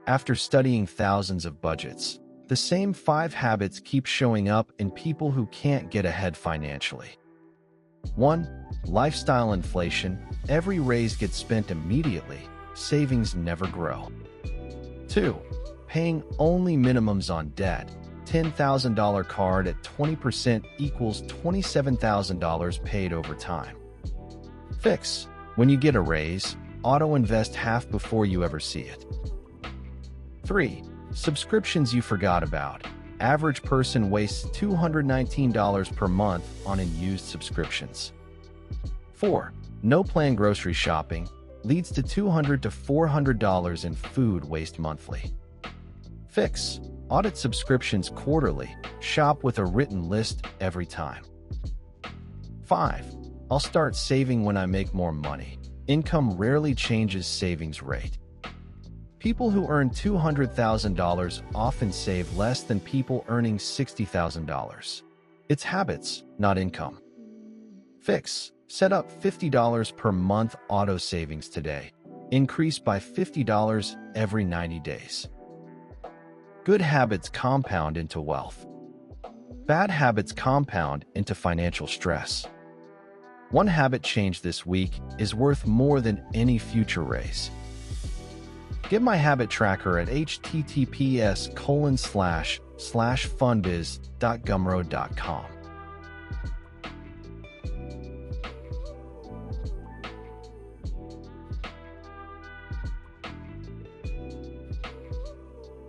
After studying thousands of budgets, the same 5 habits keep showing up in people who can't get ahead financially. 1. Lifestyle inflation. Every raise gets spent immediately. Savings never grow. 2. Paying only minimums on debt. $10,000 card at 20% equals $27,000 paid over time. Fix. When you get a raise, auto-invest half before you ever see it. 3. Subscriptions you forgot about. Average person wastes $219 per month on unused subscriptions. 4. No plan grocery shopping leads to $200 to $400 in food waste monthly. Fix. Audit subscriptions quarterly. Shop with a written list every time. 5. I'll start saving when I make more money. Income rarely changes savings rate. People who earn $200,000 often save less than people earning $60,000. It's habits, not income. Fix. Set up $50 per month auto savings today. Increase by $50 every 90 days. Good habits compound into wealth. Bad habits compound into financial stress. One habit change this week is worth more than any future raise. Get my habit tracker at https://funbiz.gumroad.com.